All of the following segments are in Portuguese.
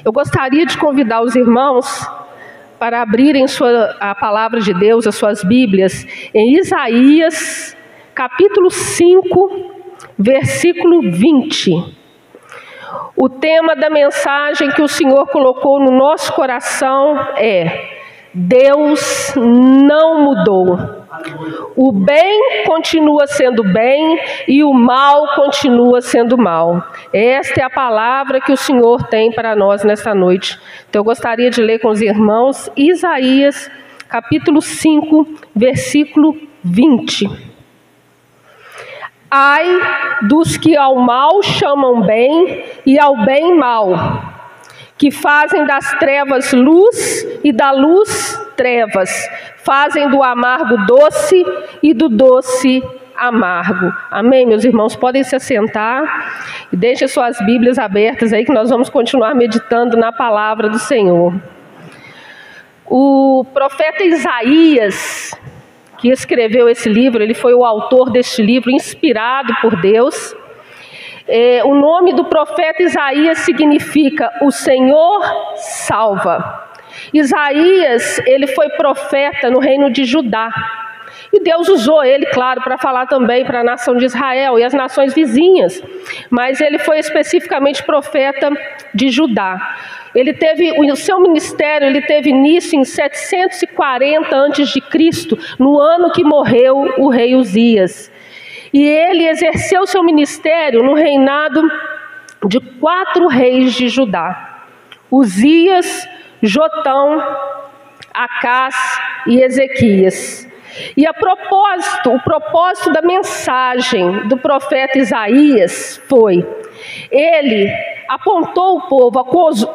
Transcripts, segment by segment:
Eu gostaria de convidar os irmãos para abrirem a palavra de Deus, as suas Bíblias, em Isaías, capítulo 5, versículo 20. O tema da mensagem que o Senhor colocou no nosso coração é: Deus não mudou. O bem continua sendo bem e o mal continua sendo mal. Esta é a palavra que o Senhor tem para nós nesta noite. Então eu gostaria de ler com os irmãos Isaías, capítulo 5, versículo 20. Ai dos que ao mal chamam bem e ao bem mal, que fazem das trevas luz e da luz trevas, fazem do amargo doce e do doce amargo. Amém, meus irmãos? Podem se assentar e deixem suas Bíblias abertas aí que nós vamos continuar meditando na palavra do Senhor. O profeta Isaías, que escreveu esse livro, ele foi o autor deste livro, inspirado por Deus. O nome do profeta Isaías significa o Senhor salva. Isaías, ele foi profeta no reino de Judá. E Deus usou ele, claro, para falar também para a nação de Israel e as nações vizinhas. Mas ele foi especificamente profeta de Judá. Ele teve o seu ministério, ele teve início em 740 a.C., no ano que morreu o rei Uzias. E ele exerceu seu ministério no reinado de 4 reis de Judá: Uzias, Jotão, Acás e Ezequias. E o propósito da mensagem do profeta Isaías foi: ele apontou o povo,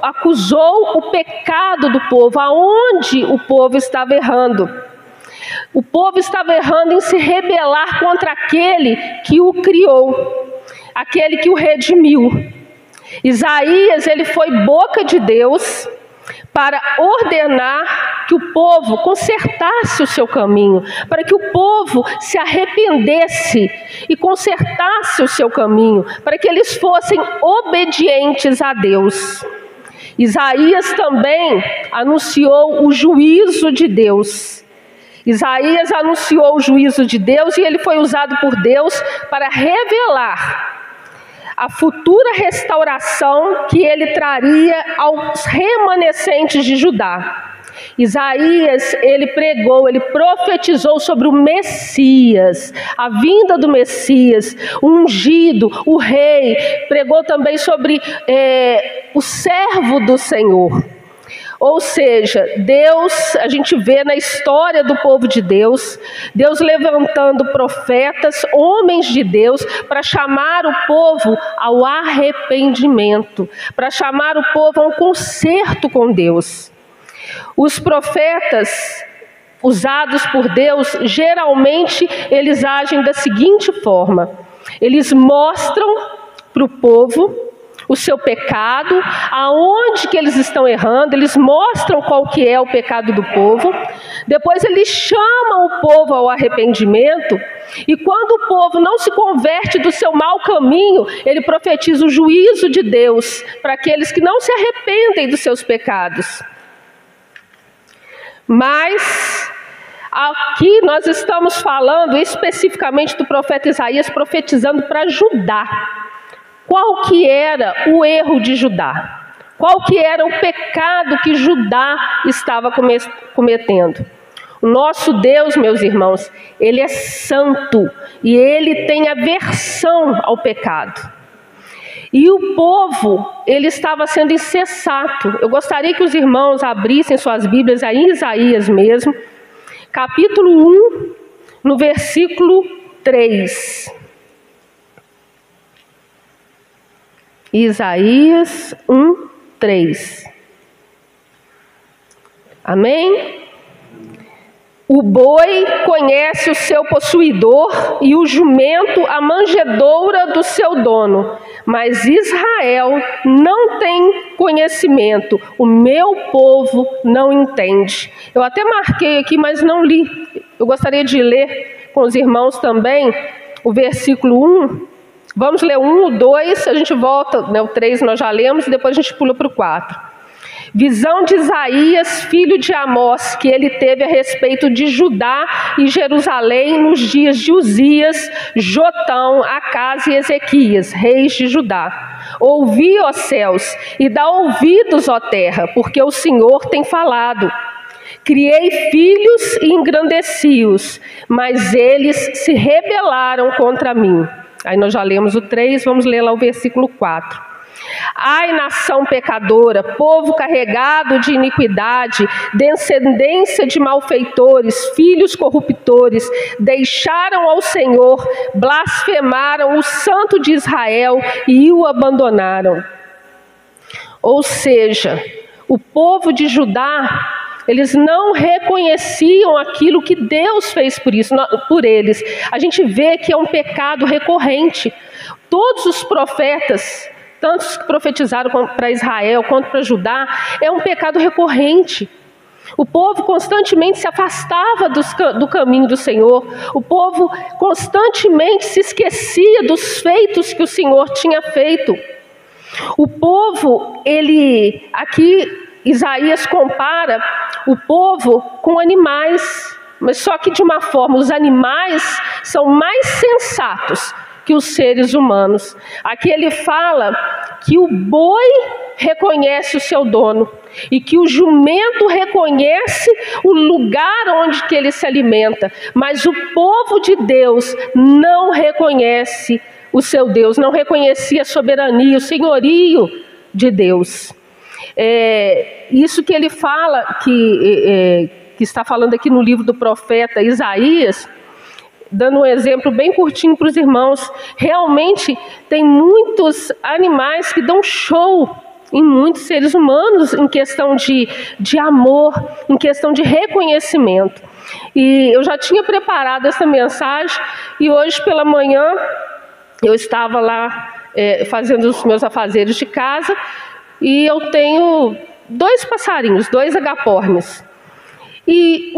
acusou o pecado do povo, aonde o povo estava errando. O povo estava errando em se rebelar contra aquele que o criou, aquele que o redimiu. Isaías, ele foi boca de Deus para ordenar que o povo consertasse o seu caminho, para que o povo se arrependesse e consertasse o seu caminho, para que eles fossem obedientes a Deus. Isaías também anunciou o juízo de Deus. Isaías anunciou o juízo de Deus e ele foi usado por Deus para revelar a futura restauração que ele traria aos remanescentes de Judá. Isaías, ele pregou, ele profetizou sobre o Messias, a vinda do Messias, o ungido, o rei. Pregou também sobre o servo do Senhor. Ou seja, Deus, a gente vê na história do povo de Deus, Deus levantando profetas, homens de Deus, para chamar o povo ao arrependimento, para chamar o povo a um conserto com Deus. Os profetas usados por Deus, geralmente eles agem da seguinte forma: eles mostram para o povo o seu pecado, aonde que eles estão errando, eles mostram qual que é o pecado do povo, depois eles chamam o povo ao arrependimento, e quando o povo não se converte do seu mau caminho, ele profetiza o juízo de Deus para aqueles que não se arrependem dos seus pecados. Mas aqui nós estamos falando especificamente do profeta Isaías profetizando para Judá. Qual que era o erro de Judá? Qual que era o pecado que Judá estava cometendo? O nosso Deus, meus irmãos, ele é santo e ele tem aversão ao pecado. E o povo, ele estava sendo insensato. Eu gostaria que os irmãos abrissem suas Bíblias aí em Isaías mesmo, capítulo 1, no versículo 3. Isaías 1, 3. Amém? O boi conhece o seu possuidor e o jumento a manjedoura do seu dono, mas Israel não tem conhecimento, o meu povo não entende. Eu até marquei aqui, mas não li. Eu gostaria de ler com os irmãos também o versículo 1, Vamos ler 1, o 2, a gente volta, né, o 3 nós já lemos, e depois a gente pula para o 4. Visão de Isaías, filho de Amós, que ele teve a respeito de Judá e Jerusalém nos dias de Uzias, Jotão, Acás e Ezequias, reis de Judá. Ouvi, ó céus, e dá ouvidos, ó terra, porque o Senhor tem falado. Criei filhos e engrandeci-os, mas eles se rebelaram contra mim. Aí nós já lemos o 3, vamos ler lá o versículo 4. Ai, nação pecadora, povo carregado de iniquidade, descendência de malfeitores, filhos corruptores, deixaram ao Senhor, blasfemaram o Santo de Israel e o abandonaram. Ou seja, o povo de Judá, eles não reconheciam aquilo que Deus fez por eles. A gente vê que é um pecado recorrente. Todos os profetas, tanto os que profetizaram para Israel quanto para Judá, é um pecado recorrente. O povo constantemente se afastava do caminho do Senhor. O povo constantemente se esquecia dos feitos que o Senhor tinha feito. O povo, aqui Isaías compara o povo com animais, mas só que de uma forma, os animais são mais sensatos que os seres humanos. Aqui ele fala que o boi reconhece o seu dono e que o jumento reconhece o lugar onde que ele se alimenta, mas o povo de Deus não reconhece o seu Deus, não reconhecia a soberania, o senhorio de Deus. Isso que ele fala, que está falando aqui no livro do profeta Isaías, dando um exemplo bem curtinho para os irmãos. Realmente tem muitos animais que dão show em muitos seres humanos em questão de amor, em questão de reconhecimento. E eu já tinha preparado essa mensagem e hoje pela manhã eu estava lá fazendo os meus afazeres de casa e eu tenho 2 passarinhos, 2 agapornis. E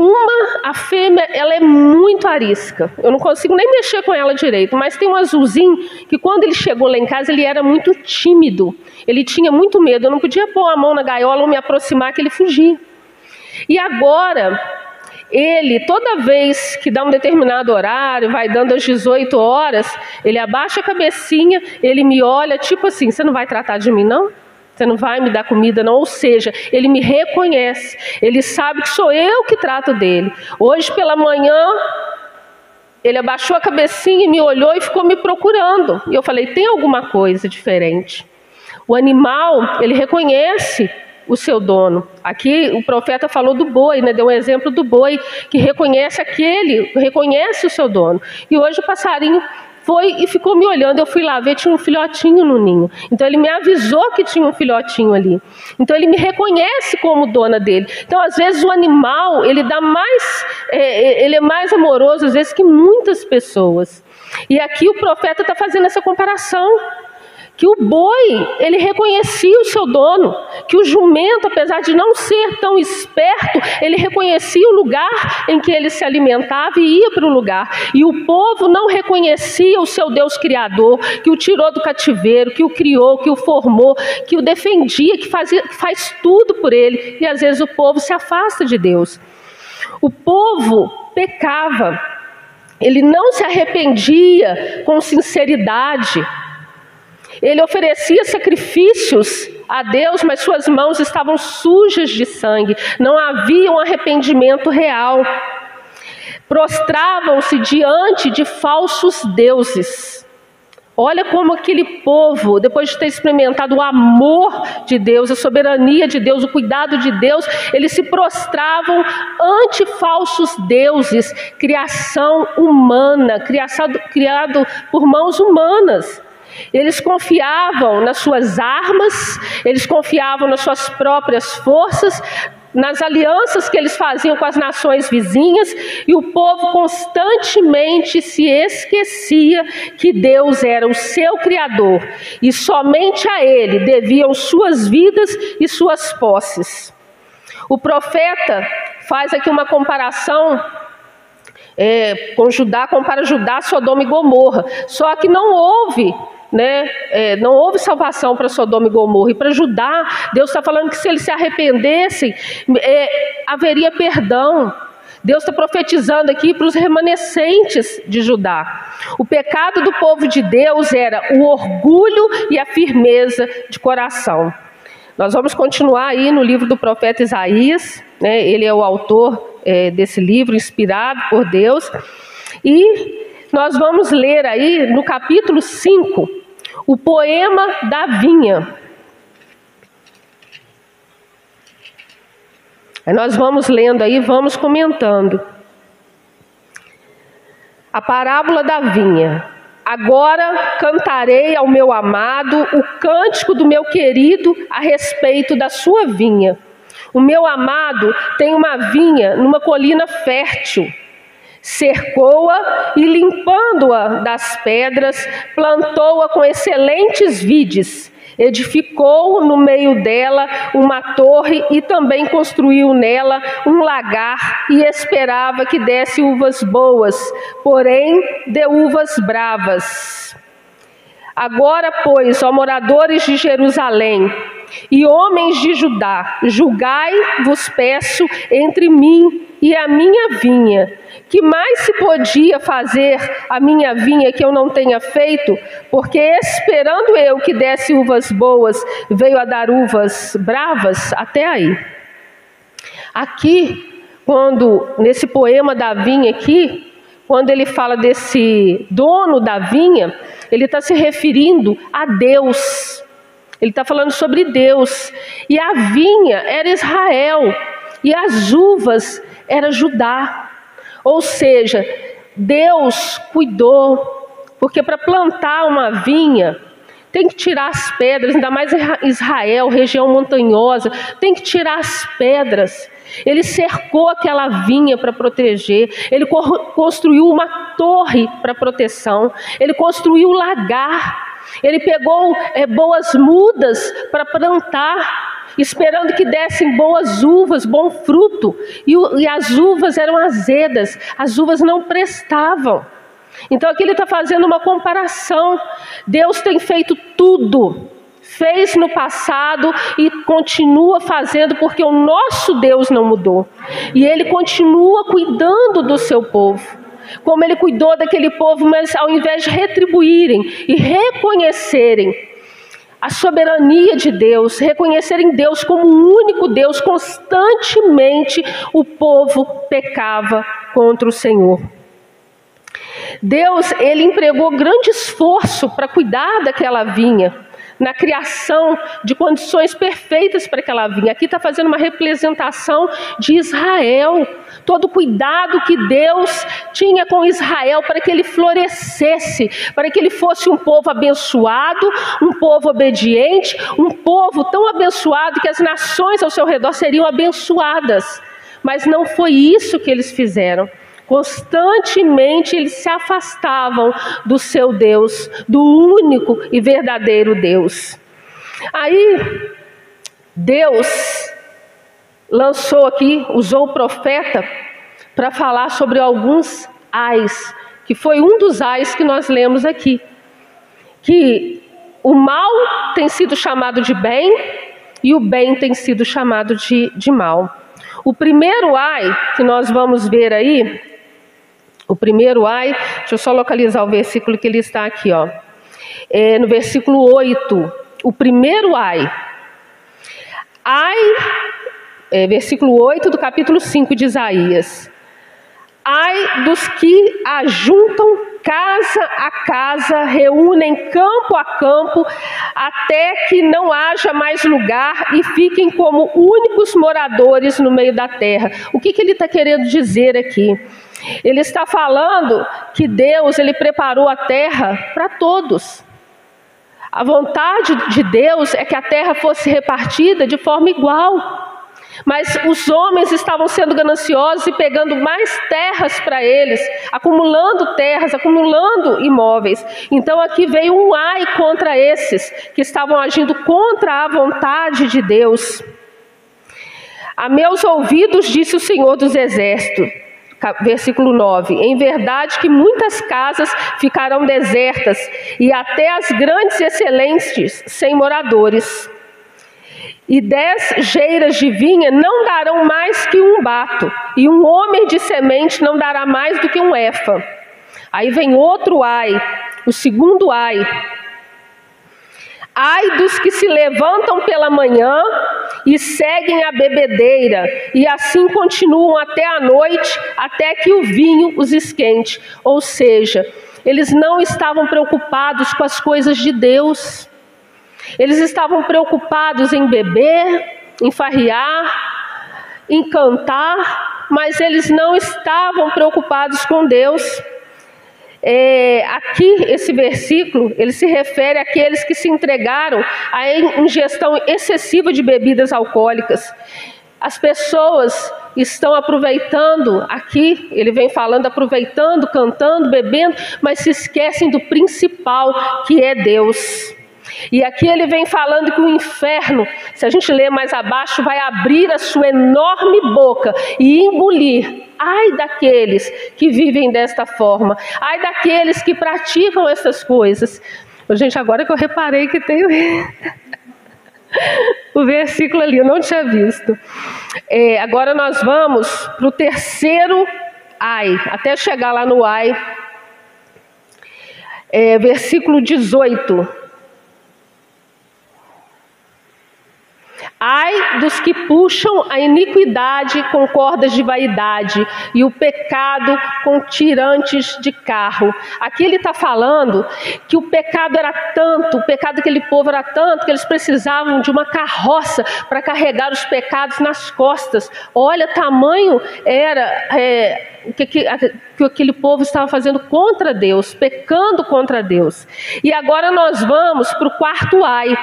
a fêmea, ela é muito arisca. Eu não consigo nem mexer com ela direito, mas tem um azulzinho que quando ele chegou lá em casa, ele era muito tímido. Ele tinha muito medo, eu não podia pôr a mão na gaiola ou me aproximar que ele fugia. E agora, ele, toda vez que dá um determinado horário, vai dando às 18 horas, ele abaixa a cabecinha, ele me olha, tipo assim, você não vai tratar de mim não? Você não vai me dar comida não? Ou seja, ele me reconhece, ele sabe que sou eu que trato dele. Hoje pela manhã, ele abaixou a cabecinha e me olhou e ficou me procurando. E eu falei, tem alguma coisa diferente. O animal, ele reconhece o seu dono. Aqui o profeta falou do boi, né? Deu um exemplo do boi, que reconhece o seu dono. E hoje o passarinho foi e ficou me olhando. Eu fui lá ver, tinha um filhotinho no ninho. Então ele me avisou que tinha um filhotinho ali. Então ele me reconhece como dona dele. Então às vezes o animal, ele é mais amoroso às vezes que muitas pessoas. E aqui o profeta está fazendo essa comparação. Que o boi, ele reconhecia o seu dono, que o jumento, apesar de não ser tão esperto, ele reconhecia o lugar em que ele se alimentava e ia para o lugar. E o povo não reconhecia o seu Deus Criador, que o tirou do cativeiro, que o criou, que o formou, que o defendia, que faz tudo por ele. E às vezes o povo se afasta de Deus. O povo pecava, ele não se arrependia com sinceridade. Ele oferecia sacrifícios a Deus, mas suas mãos estavam sujas de sangue. Não havia um arrependimento real. Prostravam-se diante de falsos deuses. Olha como aquele povo, depois de ter experimentado o amor de Deus, a soberania de Deus, o cuidado de Deus, eles se prostravam ante falsos deuses, criação humana, criado por mãos humanas. Eles confiavam nas suas armas, eles confiavam nas suas próprias forças, nas alianças que eles faziam com as nações vizinhas, e o povo constantemente se esquecia que Deus era o seu Criador, e somente a Ele deviam suas vidas e suas posses. O profeta faz aqui uma comparação com Judá, compara Judá, Sodoma e Gomorra. Só que não houve, não houve salvação para Sodoma e Gomorra. E para Judá, Deus está falando que se eles se arrependessem, haveria perdão. Deus está profetizando aqui para os remanescentes de Judá. O pecado do povo de Deus era o orgulho e a firmeza de coração. Nós vamos continuar aí no livro do profeta Isaías, ele é o autor desse livro, inspirado por Deus. E nós vamos ler aí no capítulo 5, o poema da vinha. Aí nós vamos lendo aí, vamos comentando. A parábola da vinha. Agora cantarei ao meu amado o cântico do meu querido a respeito da sua vinha. O meu amado tem uma vinha numa colina fértil. Cercou-a e, limpando-a das pedras, plantou-a com excelentes vides. Edificou no meio dela uma torre e também construiu nela um lagar e esperava que desse uvas boas, porém deu uvas bravas. Agora, pois, ó moradores de Jerusalém e homens de Judá, julgai, vos peço, entre mim e a minha vinha. Que mais se podia fazer a minha vinha que eu não tenha feito? Porque esperando eu que desse uvas boas, veio a dar uvas bravas? Até aí. Aqui, nesse poema da vinha aqui, quando ele fala desse dono da vinha, ele está se referindo a Deus. Ele está falando sobre Deus. E a vinha era Israel. E as uvas era Judá. Ou seja, Deus cuidou. Porque para plantar uma vinha, tem que tirar as pedras. Ainda mais Israel, região montanhosa. Tem que tirar as pedras. Ele cercou aquela vinha para proteger. Ele construiu uma torre para proteção. Ele construiu um lagar. Ele pegou boas mudas para plantar, esperando que dessem boas uvas, bom fruto. E as uvas eram azedas, as uvas não prestavam. Então aqui ele está fazendo uma comparação. Deus tem feito tudo, fez no passado e continua fazendo, porque o nosso Deus não mudou. E Ele continua cuidando do seu povo. Como Ele cuidou daquele povo, mas ao invés de retribuírem e reconhecerem a soberania de Deus, reconhecerem Deus como o único Deus, constantemente o povo pecava contra o Senhor. Deus, Ele empregou grande esforço para cuidar daquela vinha, na criação de condições perfeitas para aquela vinha. Aqui está fazendo uma representação de Israel, todo o cuidado que Deus tinha com Israel para que ele florescesse, para que ele fosse um povo abençoado, um povo obediente, um povo tão abençoado que as nações ao seu redor seriam abençoadas. Mas não foi isso que eles fizeram. Constantemente eles se afastavam do seu Deus, do único e verdadeiro Deus. Aí Deus lançou aqui, usou o profeta para falar sobre alguns ais, que foi um dos ais que nós lemos aqui. Que o mal tem sido chamado de bem e o bem tem sido chamado de mal. O primeiro ai que nós vamos ver aí, o primeiro ai, deixa eu só localizar o versículo que ele está aqui, ó. No versículo 8, o primeiro ai. Versículo 8 do capítulo 5 de Isaías. Ai dos que ajuntam casa a casa, reúnem campo a campo, até que não haja mais lugar e fiquem como únicos moradores no meio da terra. O que ele está querendo dizer aqui? Ele está falando que Deus, Ele preparou a terra para todos. A vontade de Deus é que a terra fosse repartida de forma igual. Mas os homens estavam sendo gananciosos e pegando mais terras para eles, acumulando terras, acumulando imóveis. Então aqui veio um ai contra esses que estavam agindo contra a vontade de Deus. A meus ouvidos, disse o Senhor dos Exércitos. Versículo 9: em verdade que muitas casas ficarão desertas, e até as grandes e excelentes sem moradores. E 10 geiras de vinha não darão mais que um bato, e um homem de semente não dará mais do que um efa. Aí vem outro ai, o segundo ai. Ai dos que se levantam pela manhã e seguem a bebedeira, e assim continuam até a noite, até que o vinho os esquente. Ou seja, eles não estavam preocupados com as coisas de Deus. Eles estavam preocupados em beber, em farrear, em cantar, mas eles não estavam preocupados com Deus. Aqui, esse versículo, ele se refere àqueles que se entregaram à ingestão excessiva de bebidas alcoólicas. As pessoas estão aproveitando, aqui ele vem falando, aproveitando, cantando, bebendo, mas se esquecem do principal, que é Deus. E aqui ele vem falando que o inferno, se a gente ler mais abaixo, vai abrir a sua enorme boca e engolir. Ai daqueles que vivem desta forma, ai daqueles que praticam essas coisas. Gente, agora que eu reparei que tem o versículo ali, eu não tinha visto. Agora nós vamos para o terceiro ai, até chegar lá no ai, versículo 18. Ai dos que puxam a iniquidade com cordas de vaidade e o pecado com tirantes de carro. Aqui ele está falando que o pecado era tanto, o pecado daquele povo era tanto, que eles precisavam de uma carroça para carregar os pecados nas costas. Olha, tamanho era que aquele povo estava fazendo contra Deus, pecando contra Deus. E agora nós vamos para o quarto ai,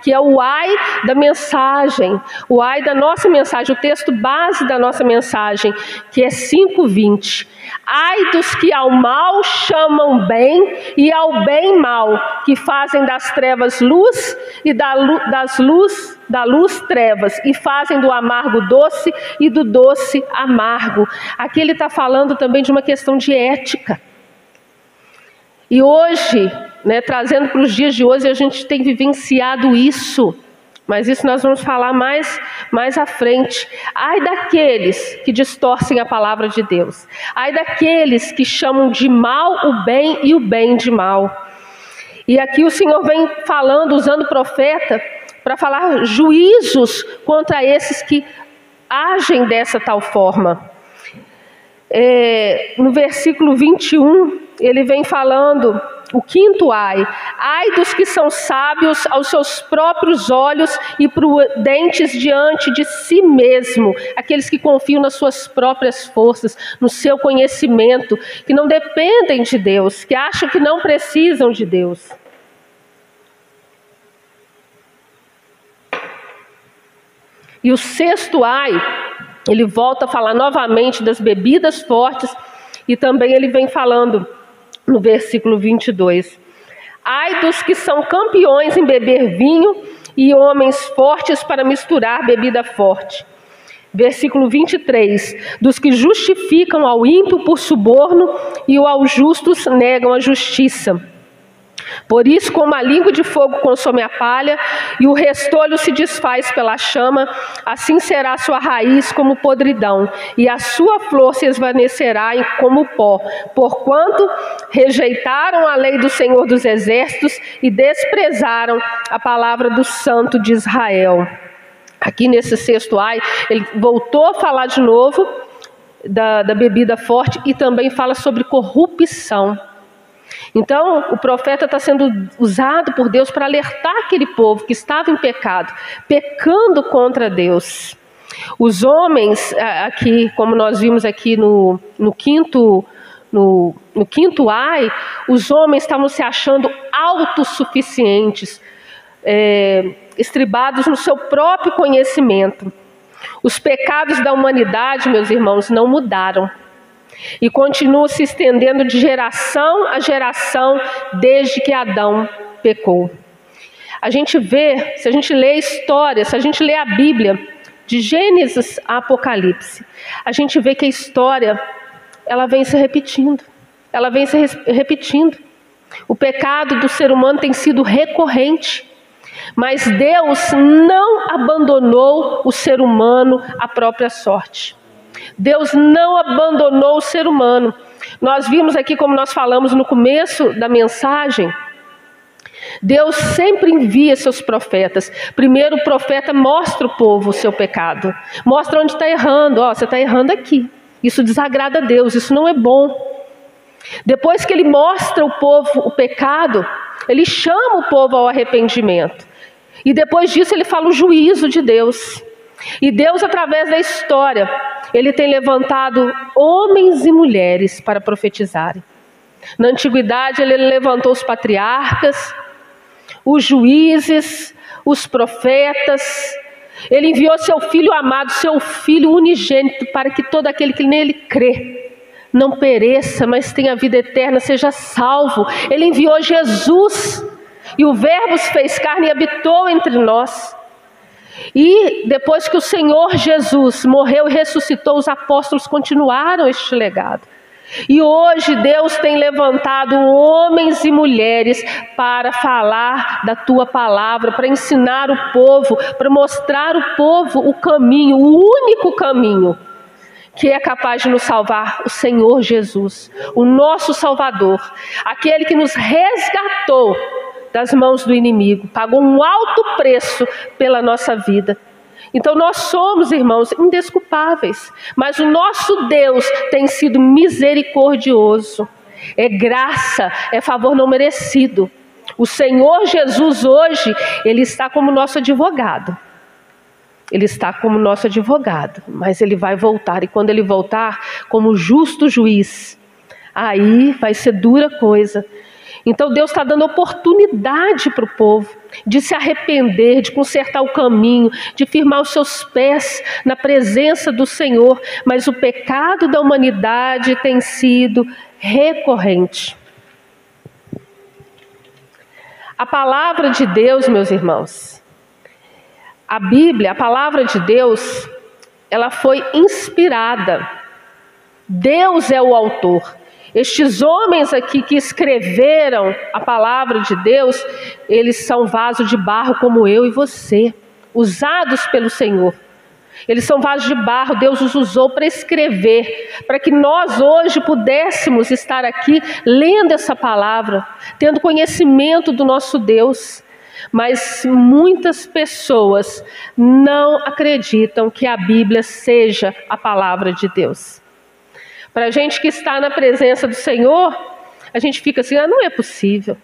que é o ai da mensagem, o ai da nossa mensagem, o texto base da nossa mensagem, que é 5:20. Ai dos que ao mal chamam bem e ao bem mal, que fazem das trevas luz e da luz trevas, e fazem do amargo doce e do doce amargo. Aqui ele está falando também de uma questão de ética. E hoje, trazendo para os dias de hoje, a gente tem vivenciado isso. Mas isso nós vamos falar mais à frente. Ai daqueles que distorcem a palavra de Deus. Ai daqueles que chamam de mal o bem e o bem de mal. E aqui o Senhor vem falando, usando o profeta, para falar juízos contra esses que agem dessa tal forma. No versículo 21, ele vem falando o quinto ai. Ai dos que são sábios aos seus próprios olhos e prudentes diante de si mesmo. Aqueles que confiam nas suas próprias forças, no seu conhecimento, que não dependem de Deus, que acham que não precisam de Deus. E o sexto ai, ele volta a falar novamente das bebidas fortes, e também ele vem falando no versículo 22. Ai dos que são campeões em beber vinho e homens fortes para misturar bebida forte. Versículo 23. Dos que justificam ao ímpio por suborno e aos justos negam a justiça. Por isso, como a língua de fogo consome a palha e o restolho se desfaz pela chama, assim será a sua raiz como podridão, e a sua flor se esvanecerá como pó, porquanto rejeitaram a lei do Senhor dos Exércitos e desprezaram a palavra do Santo de Israel. Aqui nesse sexto ai, ele voltou a falar de novo da bebida forte e também fala sobre corrupção. Então, o profeta está sendo usado por Deus para alertar aquele povo que estava em pecado, pecando contra Deus. Os homens, aqui, como nós vimos aqui no quinto ai, os homens estavam se achando autossuficientes, estribados no seu próprio conhecimento. Os pecados da humanidade, meus irmãos, não mudaram. E continua se estendendo de geração a geração desde que Adão pecou. A gente vê, se a gente lê a história, se a gente lê a Bíblia, de Gênesis a Apocalipse, a gente vê que a história ela vem se repetindo. Ela vem se repetindo. O pecado do ser humano tem sido recorrente. Mas Deus não abandonou o ser humano à própria sorte. Deus não abandonou o ser humano. Nós vimos aqui, como nós falamos no começo da mensagem, Deus sempre envia seus profetas. Primeiro o profeta mostra o povo o seu pecado. Mostra onde está errando. Ó, você está errando aqui. Isso desagrada a Deus, isso não é bom. Depois que ele mostra o povo o pecado, ele chama o povo ao arrependimento. E depois disso ele fala o juízo de Deus. E Deus, através da história, ele tem levantado homens e mulheres para profetizarem. Na antiguidade ele levantou os patriarcas, os juízes, os profetas. Ele enviou seu Filho amado, seu Filho unigênito, para que todo aquele que nele crê não pereça, mas tenha vida eterna, seja salvo. Ele enviou Jesus, e o Verbo se fez carne e habitou entre nós. E depois que o Senhor Jesus morreu e ressuscitou, os apóstolos continuaram este legado. E hoje Deus tem levantado homens e mulheres para falar da tua palavra, para ensinar o povo, para mostrar ao povo o caminho, o único caminho que é capaz de nos salvar, o Senhor Jesus, o nosso Salvador, aquele que nos resgatou das mãos do inimigo, pagou um alto preço pela nossa vida. Então nós somos, irmãos, indesculpáveis, mas o nosso Deus tem sido misericordioso, é graça, é favor não merecido. O Senhor Jesus hoje, Ele está como nosso advogado. Ele está como nosso advogado, mas Ele vai voltar, e quando Ele voltar como justo juiz, aí vai ser dura coisa. Então Deus está dando oportunidade para o povo de se arrepender, de consertar o caminho, de firmar os seus pés na presença do Senhor, mas o pecado da humanidade tem sido recorrente. A palavra de Deus, meus irmãos, a Bíblia, a palavra de Deus, ela foi inspirada. Deus é o autor. Estes homens aqui que escreveram a palavra de Deus, eles são vasos de barro como eu e você, usados pelo Senhor. Eles são vasos de barro, Deus os usou para escrever, para que nós hoje pudéssemos estar aqui lendo essa palavra, tendo conhecimento do nosso Deus. Mas muitas pessoas não acreditam que a Bíblia seja a palavra de Deus. Para a gente que está na presença do Senhor, a gente fica assim, não é possível.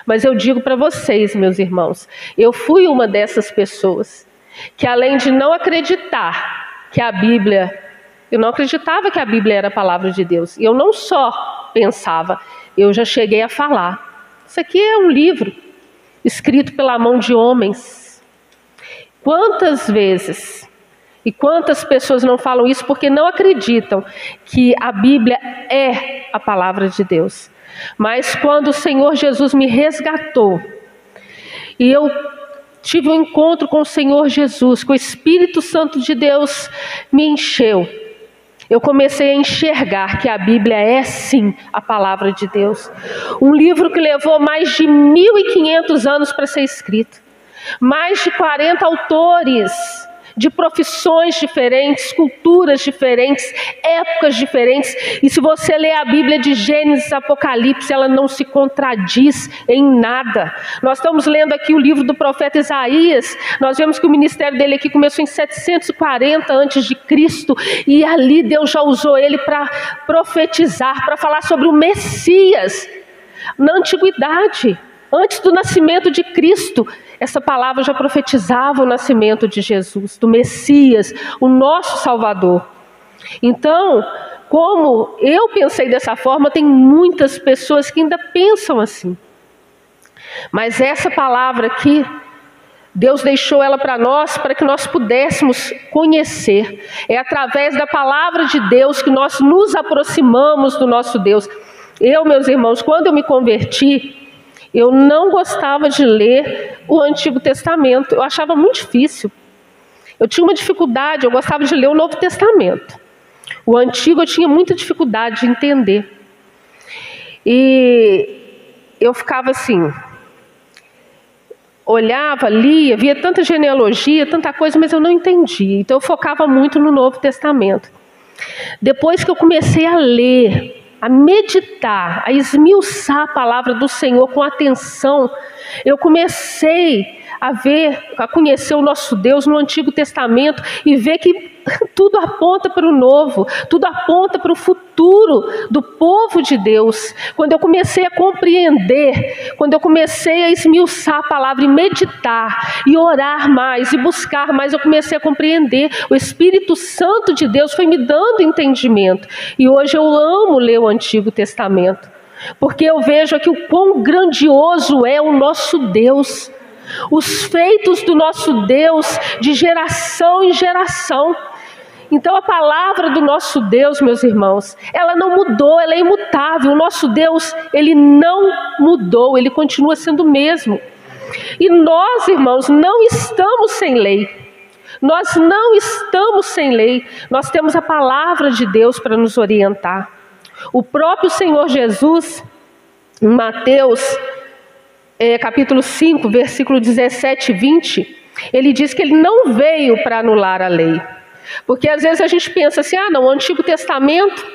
Mas eu digo para vocês, meus irmãos, eu fui uma dessas pessoas que, além de não acreditar que a Bíblia, eu não acreditava que a Bíblia era a palavra de Deus. E eu não só pensava, eu já cheguei a falar. Isso aqui é um livro escrito pela mão de homens. Quantas vezes e quantas pessoas não falam isso porque não acreditam que a Bíblia é a palavra de Deus. Mas quando o Senhor Jesus me resgatou e eu tive um encontro com o Senhor Jesus, que o Espírito Santo de Deus me encheu, eu comecei a enxergar que a Bíblia é sim a palavra de Deus. Um livro que levou mais de 1.500 anos para ser escrito. Mais de 40 autores de profissões diferentes, culturas diferentes, épocas diferentes. E se você ler a Bíblia de Gênesis, Apocalipse, ela não se contradiz em nada. Nós estamos lendo aqui o livro do profeta Isaías. Nós vemos que o ministério dele aqui começou em 740 a.C. e ali Deus já usou ele para profetizar, para falar sobre o Messias. Na antiguidade, antes do nascimento de Cristo, essa palavra já profetizava o nascimento de Jesus, do Messias, o nosso Salvador. Então, como eu pensei dessa forma, tem muitas pessoas que ainda pensam assim. Mas essa palavra aqui, Deus deixou ela para nós, para que nós pudéssemos conhecer. É através da palavra de Deus que nós nos aproximamos do nosso Deus. Eu, meus irmãos, quando eu me converti, eu não gostava de ler o Antigo Testamento. Eu achava muito difícil. Eu tinha uma dificuldade, eu gostava de ler o Novo Testamento. O antigo eu tinha muita dificuldade de entender. E eu ficava assim, olhava, lia, via tanta genealogia, tanta coisa, mas eu não entendia. Então eu focava muito no Novo Testamento. Depois que eu comecei a ler, a meditar, a esmiuçar a palavra do Senhor com atenção, eu comecei a conhecer o nosso Deus no Antigo Testamento e ver que tudo aponta para o novo, tudo aponta para o futuro do povo de Deus. Quando eu comecei a compreender, quando eu comecei a esmiuçar a palavra e meditar, e orar mais, e buscar mais, eu comecei a compreender. O Espírito Santo de Deus foi me dando entendimento. E hoje eu amo ler o Antigo Testamento, porque eu vejo aqui o quão grandioso é o nosso Deus, os feitos do nosso Deus de geração em geração. Então a palavra do nosso Deus, meus irmãos, ela não mudou, ela é imutável. O nosso Deus, ele não mudou, ele continua sendo o mesmo. E nós, irmãos, não estamos sem lei. Nós não estamos sem lei. Nós temos a palavra de Deus para nos orientar. O próprio Senhor Jesus, em Mateus capítulo 5, versículo 17 e 20, ele diz que ele não veio para anular a lei. Porque às vezes a gente pensa assim, no Antigo Testamento,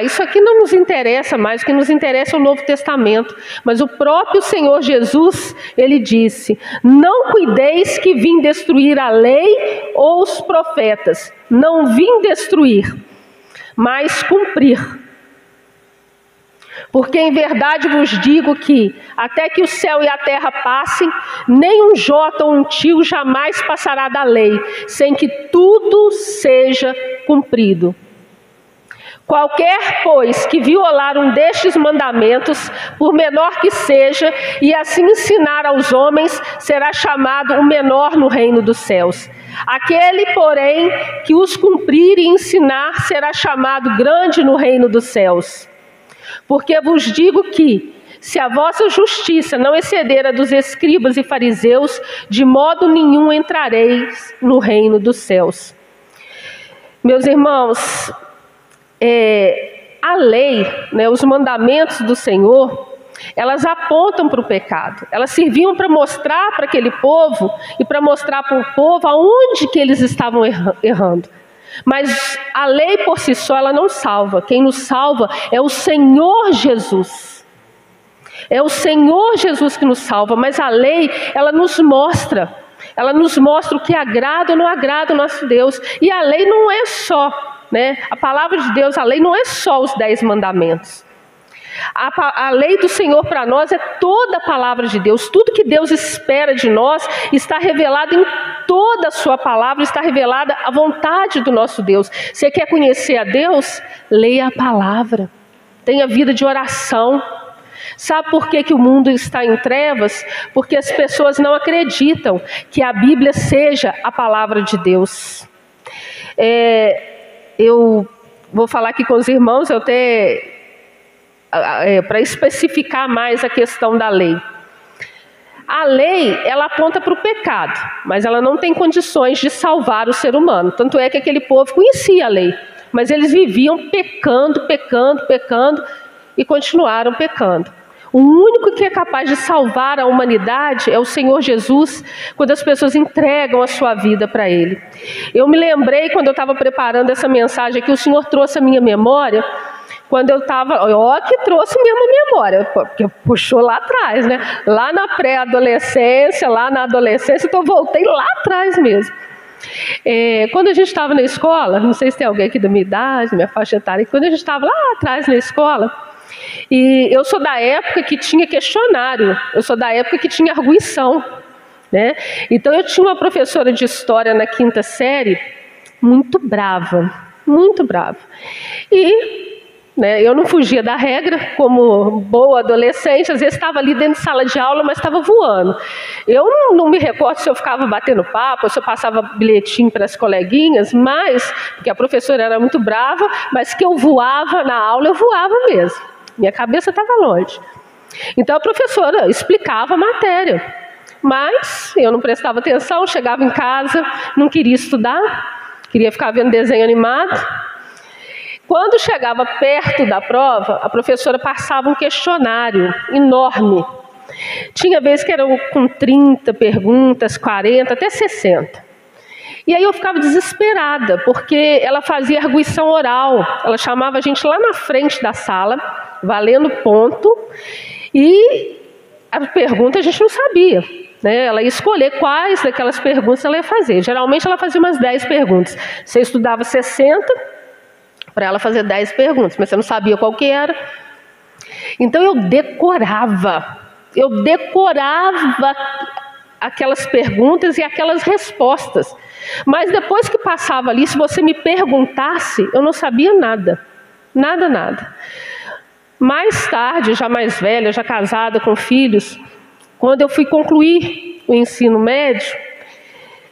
isso aqui não nos interessa mais, o que nos interessa é o Novo Testamento. Mas o próprio Senhor Jesus, ele disse, não cuideis que vim destruir a lei ou os profetas. Não vim destruir, mas cumprir. Porque em verdade vos digo que, até que o céu e a terra passem, nem um jota ou um tio jamais passará da lei, sem que tudo seja cumprido. Qualquer, pois, que violar um destes mandamentos, por menor que seja, e assim ensinar aos homens, será chamado o menor no reino dos céus. Aquele, porém, que os cumprir e ensinar, será chamado grande no reino dos céus. Porque vos digo que, se a vossa justiça não exceder a dos escribas e fariseus, de modo nenhum entrareis no reino dos céus. Meus irmãos, a lei, os mandamentos do Senhor, elas apontam para o pecado. Elas serviam para mostrar para aquele povo e para mostrar para o povo aonde que eles estavam errando. Mas a lei por si só, ela não salva. Quem nos salva é o Senhor Jesus. É o Senhor Jesus que nos salva. Mas a lei, ela nos mostra o que agrada ou não agrada o nosso Deus. E a lei não é só, a palavra de Deus, a lei não é só os 10 mandamentos. A lei do Senhor para nós é toda a palavra de Deus. Tudo que Deus espera de nós está revelado em toda a sua palavra, está revelada a vontade do nosso Deus. Você quer conhecer a Deus? Leia a palavra. Tenha vida de oração. Sabe por que o mundo está em trevas? Porque as pessoas não acreditam que a Bíblia seja a palavra de Deus. Eu vou falar aqui com os irmãos, para especificar mais a questão da lei. A lei, ela aponta para o pecado, mas ela não tem condições de salvar o ser humano. Tanto é que aquele povo conhecia a lei, mas eles viviam pecando e continuaram pecando. O único que é capaz de salvar a humanidade é o Senhor Jesus, quando as pessoas entregam a sua vida para Ele. Eu me lembrei, quando eu estava preparando essa mensagem aqui, o Senhor trouxe a minha memória, quando eu estava, que trouxe mesmo a memória, porque puxou lá atrás, lá na pré-adolescência, lá na adolescência, então eu voltei lá atrás mesmo. Quando a gente estava na escola, não sei se tem alguém aqui da minha idade, minha faixa etária, quando a gente estava lá atrás na escola, e eu sou da época que tinha questionário, eu sou da época que tinha arguição, Então eu tinha uma professora de história na 5ª série, muito brava, e eu não fugia da regra, como boa adolescente, às vezes estava ali dentro de sala de aula, mas estava voando. Eu não me recordo se eu ficava batendo papo, ou se eu passava bilhetinho para as coleguinhas, porque a professora era muito brava, mas que eu voava na aula, eu voava mesmo. Minha cabeça estava longe. Então a professora explicava a matéria, mas eu não prestava atenção, chegava em casa, não queria estudar, queria ficar vendo desenho animado. Quando chegava perto da prova, a professora passava um questionário enorme. Tinha vezes que eram com 30 perguntas, 40, até 60. E aí eu ficava desesperada, porque ela fazia arguição oral. Ela chamava a gente lá na frente da sala, valendo ponto, e a pergunta a gente não sabia, né? Ela ia escolher quais daquelas perguntas ela ia fazer. Geralmente ela fazia umas 10 perguntas. Você estudava 60 para ela fazer 10 perguntas, mas você não sabia qual que era. Então eu decorava aquelas perguntas e aquelas respostas. Mas depois que passava ali, se você me perguntasse, eu não sabia nada. Nada. Mais tarde, já mais velha, já casada com filhos, quando eu fui concluir o ensino médio,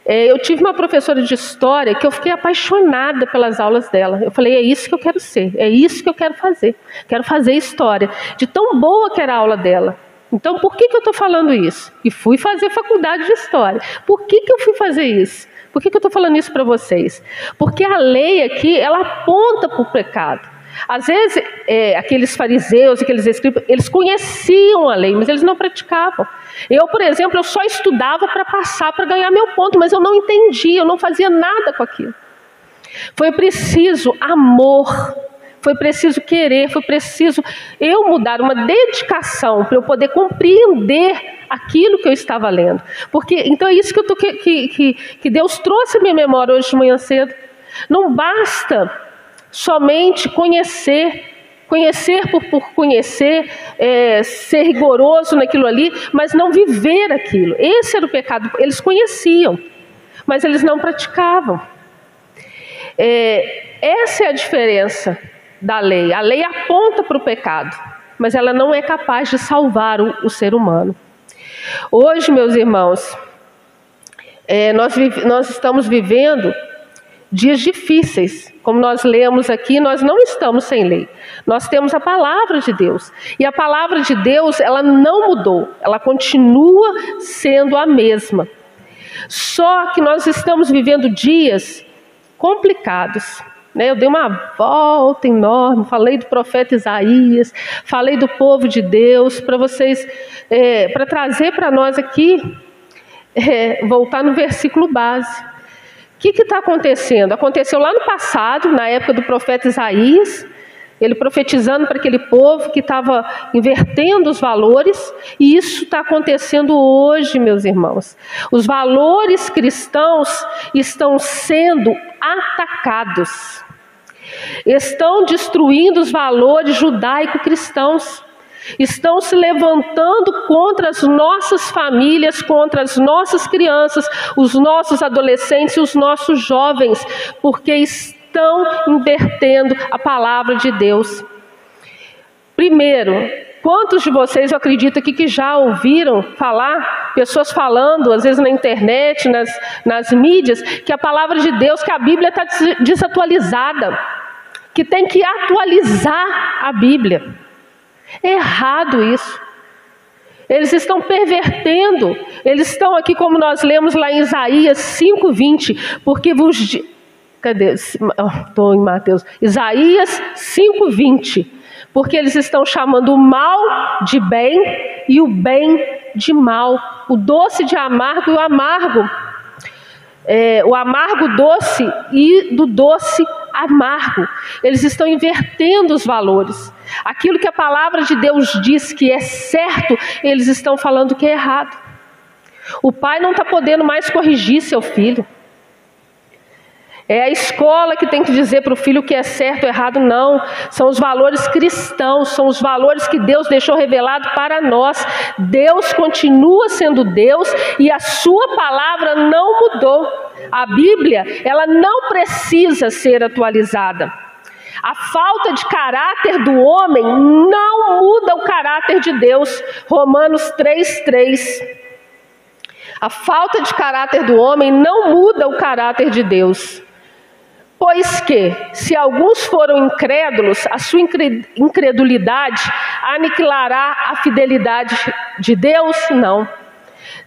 eu tive uma professora de história que eu fiquei apaixonada pelas aulas dela. Eu falei, é isso que eu quero ser, é isso que eu quero fazer. Quero fazer história. De tão boa que era a aula dela. Então, por que eu estou falando isso? E fui fazer faculdade de história. Por que eu fui fazer isso? Por que eu estou falando isso para vocês? Porque a lei aqui, ela aponta para o pecado. Às vezes, aqueles fariseus, aqueles escribas, eles conheciam a lei, mas eles não praticavam. Eu, por exemplo, eu só estudava para passar, para ganhar meu ponto, mas eu não entendia, eu não fazia nada com aquilo. Foi preciso amor, foi preciso querer, foi preciso eu mudar, uma dedicação para eu poder compreender aquilo que eu estava lendo. Porque, então é isso que Deus trouxe à minha memória hoje de manhã cedo. Não basta somente conhecer por conhecer, ser rigoroso naquilo ali, mas não viver aquilo. Esse era o pecado. Eles conheciam, mas eles não praticavam. Essa é a diferença da lei. A lei aponta para o pecado, mas ela não é capaz de salvar o ser humano. Hoje, meus irmãos, nós estamos vivendo dias difíceis. Como nós lemos aqui, nós não estamos sem lei. Nós temos a palavra de Deus. E a palavra de Deus, ela não mudou. Ela continua sendo a mesma. Só que nós estamos vivendo dias complicados. Eu dei uma volta enorme, falei do profeta Isaías, falei do povo de Deus, para vocês, para trazer para nós aqui, voltar no versículo base. O que está acontecendo? Aconteceu lá no passado, na época do profeta Isaías, ele profetizando para aquele povo que estava invertendo os valores, e isso está acontecendo hoje, meus irmãos. Os valores cristãos estão sendo atacados, estão destruindo os valores judaico-cristãos. Estão se levantando contra as nossas famílias, contra as nossas crianças, os nossos adolescentes e os nossos jovens, porque estão invertendo a palavra de Deus. Primeiro, quantos de vocês, eu acredito aqui, que já ouviram falar, pessoas falando, às vezes na internet, nas mídias, que a palavra de Deus, que a Bíblia está desatualizada, que tem que atualizar a Bíblia. É errado isso. Eles estão pervertendo. Eles estão aqui, como nós lemos lá em Isaías 5:20, porque vos... Cadê? Estou em Mateus. Isaías 5:20. Porque eles estão chamando o mal de bem e o bem de mal. O doce de amargo e o amargo. O amargo doce e do doce amargo. Eles estão invertendo os valores. Aquilo que a palavra de Deus diz que é certo, eles estão falando que é errado. O pai não está podendo mais corrigir seu filho. É a escola que tem que dizer para o filho o que é certo ou errado, não. São os valores cristãos, são os valores que Deus deixou revelado para nós. Deus continua sendo Deus e a sua palavra não mudou. A Bíblia, ela não precisa ser atualizada. A falta de caráter do homem não muda o caráter de Deus. Romanos 3:3. A falta de caráter do homem não muda o caráter de Deus. Pois que, se alguns foram incrédulos, a sua incredulidade aniquilará a fidelidade de Deus? Não.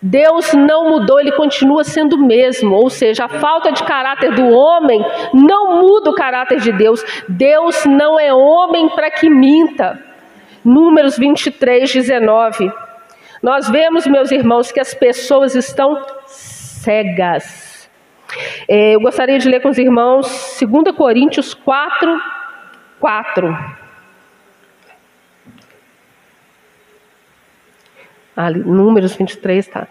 Deus não mudou, Ele continua sendo o mesmo. Ou seja, a falta de caráter do homem não muda o caráter de Deus. Deus não é homem para que minta. Números 23, 19. Nós vemos, meus irmãos, que as pessoas estão cegas. Eu gostaria de ler com os irmãos 2 Coríntios 4, 4. Ali, Números 23, tá?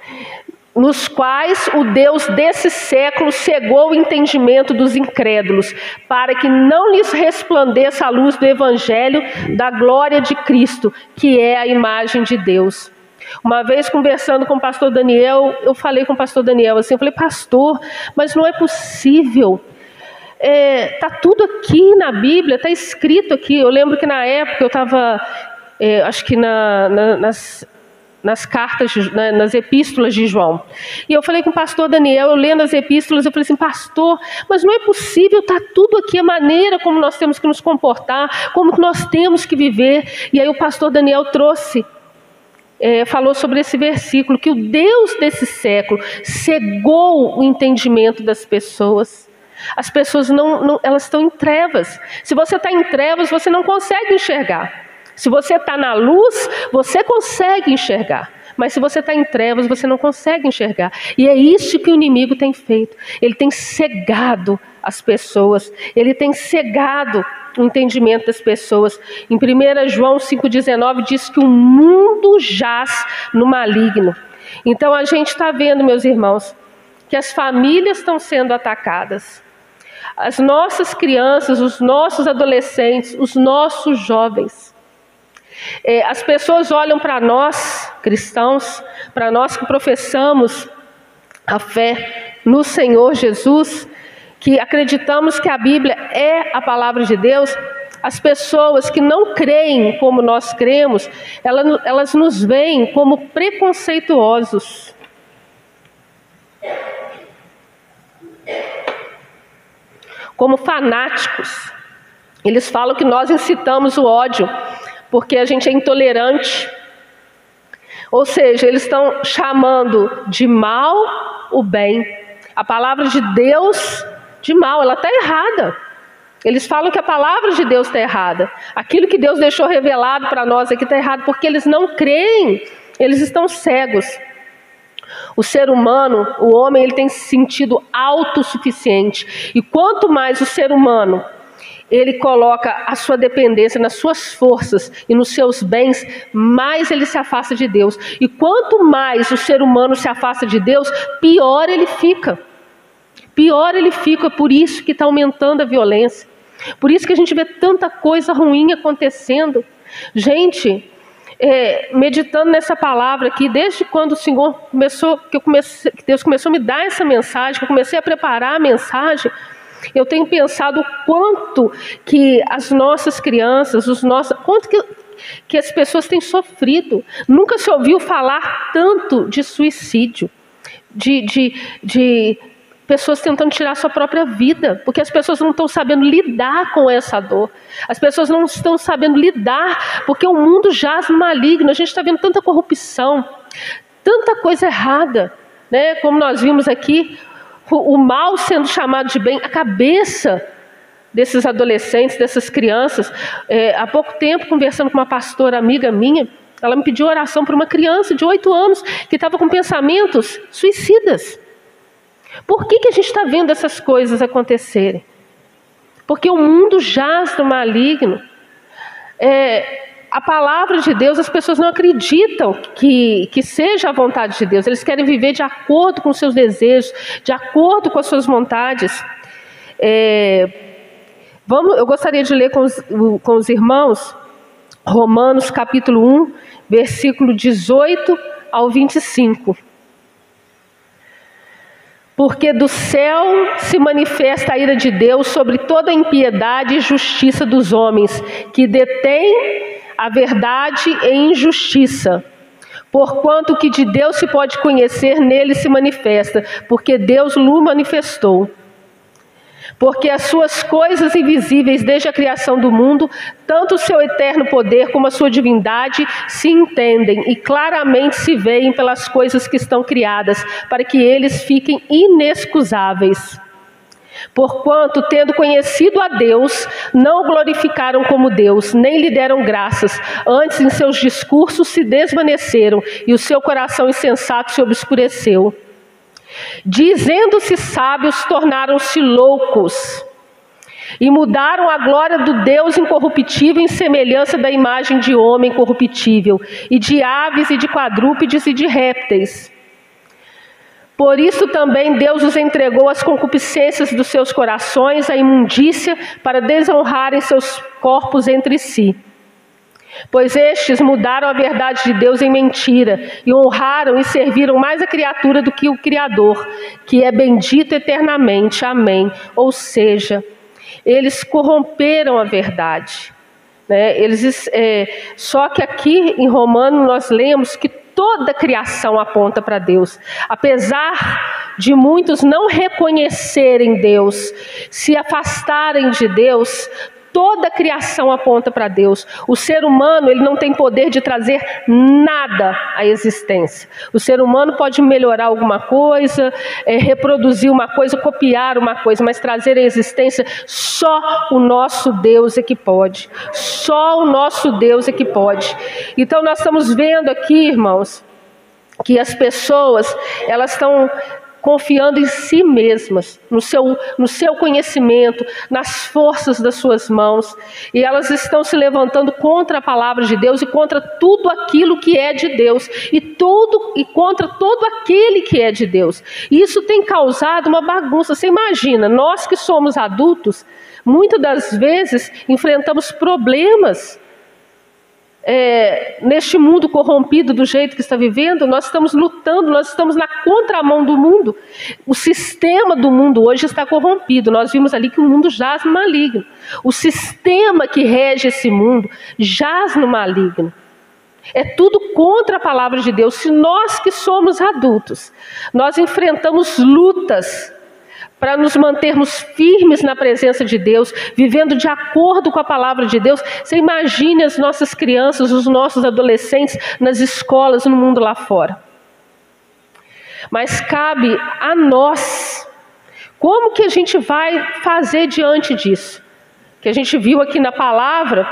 Nos quais o Deus desse século cegou o entendimento dos incrédulos, para que não lhes resplandeça a luz do Evangelho da glória de Cristo, que é a imagem de Deus. Uma vez conversando com o pastor Daniel, eu falei com o pastor Daniel assim, eu falei, pastor, mas não é possível, está tudo aqui na Bíblia, está escrito aqui. Eu lembro que na época eu estava, acho que nas cartas, nas epístolas de João. E eu falei com o pastor Daniel, eu lendo as epístolas, eu falei assim, pastor, mas não é possível, está tudo aqui, a maneira como nós temos que nos comportar, como que nós temos que viver. E aí o pastor Daniel falou sobre esse versículo, que o Deus desse século cegou o entendimento das pessoas. As pessoas elas estão em trevas. Se você está em trevas, você não consegue enxergar. Se você está na luz, você consegue enxergar. Mas se você está em trevas, você não consegue enxergar. E é isso que o inimigo tem feito. Ele tem cegado as pessoas. Ele tem cegado o entendimento das pessoas. Em 1 João 5,19 diz que o mundo jaz no maligno. Então a gente está vendo, meus irmãos, que as famílias estão sendo atacadas. As nossas crianças, os nossos adolescentes, os nossos jovens. As pessoas olham para nós, cristãos, para nós que professamos a fé no Senhor Jesus, que acreditamos que a Bíblia é a palavra de Deus. As pessoas que não creem como nós cremos, elas nos veem como preconceituosos. Como fanáticos. Eles falam que nós incitamos o ódio, porque a gente é intolerante. Ou seja, eles estão chamando de mal o bem. A palavra de Deus de mal, ela está errada. Eles falam que a palavra de Deus está errada. Aquilo que Deus deixou revelado para nós aqui está errado, porque eles não creem, eles estão cegos. O ser humano, o homem, ele tem se sentido autossuficiente. E quanto mais o ser humano ele coloca a sua dependência nas suas forças e nos seus bens, mais ele se afasta de Deus. E quanto mais o ser humano se afasta de Deus, pior ele fica. Pior ele fica, por isso que está aumentando a violência. Por isso que a gente vê tanta coisa ruim acontecendo. Gente, meditando nessa palavra aqui, desde quando o Senhor começou, que Deus começou a me dar essa mensagem, que eu comecei a preparar a mensagem, eu tenho pensado o quanto que as nossas crianças, quanto que as pessoas têm sofrido. Nunca se ouviu falar tanto de suicídio, de pessoas tentando tirar sua própria vida, porque as pessoas não estão sabendo lidar com essa dor. As pessoas não estão sabendo lidar, porque o mundo jaz no maligno. A gente está vendo tanta corrupção, tanta coisa errada, né? Como nós vimos aqui, o mal sendo chamado de bem, a cabeça desses adolescentes, dessas crianças. Há pouco tempo, conversando com uma pastora amiga minha, ela me pediu oração por uma criança de 8 anos que estava com pensamentos suicidas. Por que a gente está vendo essas coisas acontecerem? Porque o mundo jaz no maligno. A palavra de Deus, as pessoas não acreditam que seja a vontade de Deus. Eles querem viver de acordo com os seus desejos, de acordo com as suas vontades. Eu gostaria de ler com os irmãos Romanos capítulo 1, versículo 18 ao 25. Porque do céu se manifesta a ira de Deus sobre toda a impiedade e justiça dos homens, que detêm a verdade em injustiça. Porquanto o que de Deus se pode conhecer, nele se manifesta, porque Deus o manifestou. Porque as suas coisas invisíveis desde a criação do mundo, tanto o seu eterno poder como a sua divindade, se entendem e claramente se veem pelas coisas que estão criadas, para que eles fiquem inexcusáveis. Porquanto, tendo conhecido a Deus, não o glorificaram como Deus, nem lhe deram graças. Antes, em seus discursos se desvaneceram, e o seu coração insensato se obscureceu. Dizendo-se sábios, tornaram-se loucos, e mudaram a glória do Deus incorruptível em semelhança da imagem de homem corruptível, e de aves, e de quadrúpedes, e de répteis. Por isso também Deus os entregou às concupiscências dos seus corações, à imundícia, para desonrarem seus corpos entre si. Pois estes mudaram a verdade de Deus em mentira, e honraram e serviram mais a criatura do que o Criador, que é bendito eternamente. Amém. Ou seja, eles corromperam a verdade. Só que aqui em Romanos nós lemos que toda a criação aponta para Deus. Apesar de muitos não reconhecerem Deus, se afastarem de Deus, toda a criação aponta para Deus. O ser humano, ele não tem poder de trazer nada à existência. O ser humano pode melhorar alguma coisa, reproduzir uma coisa, copiar uma coisa, mas trazer à existência só o nosso Deus é que pode. Só o nosso Deus é que pode. Então nós estamos vendo aqui, irmãos, que as pessoas, elas estão confiando em si mesmas, no seu conhecimento, nas forças das suas mãos, e elas estão se levantando contra a palavra de Deus e contra tudo aquilo que é de Deus, e contra todo aquele que é de Deus. E isso tem causado uma bagunça. Você imagina, nós que somos adultos, muitas das vezes enfrentamos problemas neste mundo corrompido do jeito que está vivendo. Nós estamos lutando, nós estamos na contramão do mundo. O sistema do mundo hoje está corrompido. Nós vimos ali que o mundo jaz no maligno. O sistema que rege esse mundo jaz no maligno. É tudo contra a palavra de Deus. Se nós que somos adultos, nós enfrentamos lutas para nos mantermos firmes na presença de Deus, vivendo de acordo com a palavra de Deus. Você imagine as nossas crianças, os nossos adolescentes nas escolas, no mundo lá fora. Mas cabe a nós, como que a gente vai fazer diante disso? Que a gente viu aqui na palavra,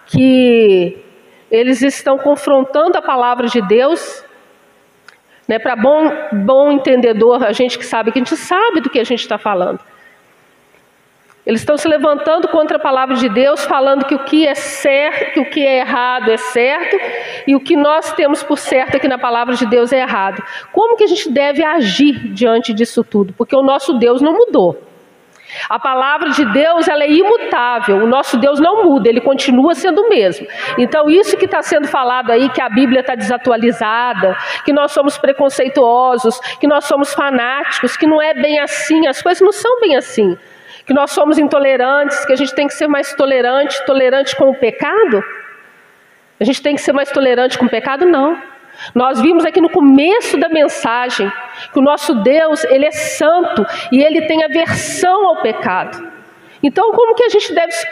que eles estão confrontando a palavra de Deus. Para bom entendedor, a gente sabe do que a gente está falando. Eles estão se levantando contra a palavra de Deus, falando que o que é certo, que o que é errado é certo, e o que nós temos por certo aqui na palavra de Deus é errado. Como que a gente deve agir diante disso tudo? Porque o nosso Deus não mudou. A palavra de Deus, ela é imutável. O nosso Deus não muda, ele continua sendo o mesmo. Então isso que está sendo falado aí, que a Bíblia está desatualizada, que nós somos preconceituosos, que nós somos fanáticos, que não é bem assim, as coisas não são bem assim. Que nós somos intolerantes, que a gente tem que ser mais tolerante com o pecado. A gente tem que ser mais tolerante com o pecado? Não. Nós vimos aqui no começo da mensagem que o nosso Deus, ele é santo e ele tem aversão ao pecado. Então, como que a gente deve se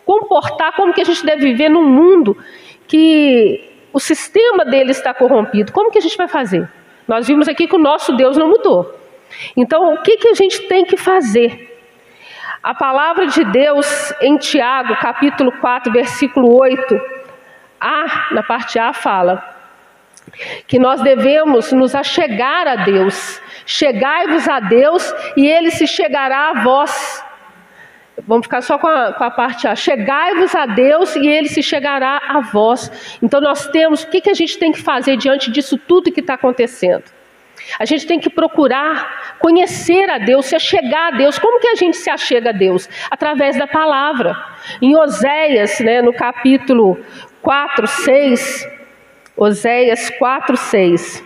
comportar, como que a gente deve viver num mundo que o sistema dele está corrompido? Como que a gente vai fazer? Nós vimos aqui que o nosso Deus não mudou. Então, o que a gente tem que fazer? A palavra de Deus em Tiago, capítulo 4, versículo 8, na parte A fala que nós devemos nos achegar a Deus. Chegai-vos a Deus e ele se chegará a vós. Vamos ficar só com a parte A. Chegai-vos a Deus e ele se chegará a vós. Então nós temos, o que a gente tem que fazer diante disso tudo que está acontecendo? A gente tem que procurar conhecer a Deus, se achegar a Deus. Como que a gente se achega a Deus? Através da palavra. Em Oséias, no capítulo 4, 6... Oséias 4, 6.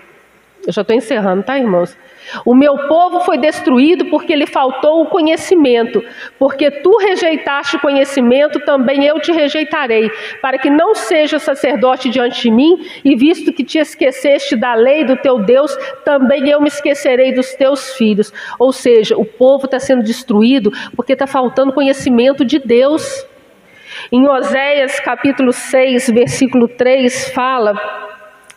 Eu já estou encerrando, tá, irmãos? O meu povo foi destruído porque lhe faltou o conhecimento. Porque tu rejeitaste o conhecimento, também eu te rejeitarei, para que não seja sacerdote diante de mim, e visto que te esqueceste da lei do teu Deus, também eu me esquecerei dos teus filhos. Ou seja, o povo está sendo destruído porque está faltando conhecimento de Deus. Em Oséias capítulo 6, versículo 3, fala,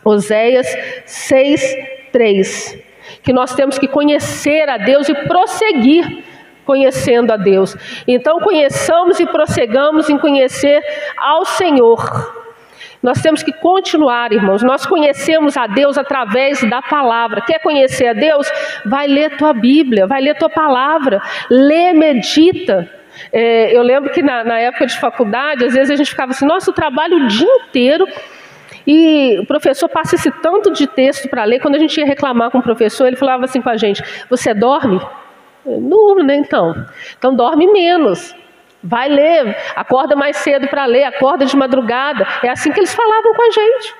Oséias 6, 3, que nós temos que conhecer a Deus e prosseguir conhecendo a Deus. Então conheçamos e prossigamos em conhecer ao Senhor. Nós temos que continuar, irmãos. Nós conhecemos a Deus através da palavra. Quer conhecer a Deus? Vai ler tua Bíblia, vai ler tua palavra, lê, medita. Eu lembro que na época de faculdade, às vezes a gente ficava assim, nossa, eu trabalho o dia inteiro e o professor passa esse tanto de texto para ler. Quando a gente ia reclamar com o professor, ele falava assim com a gente, você dorme? Durmo, né? Então dorme menos, vai ler, acorda mais cedo para ler, acorda de madrugada. É assim que eles falavam com a gente.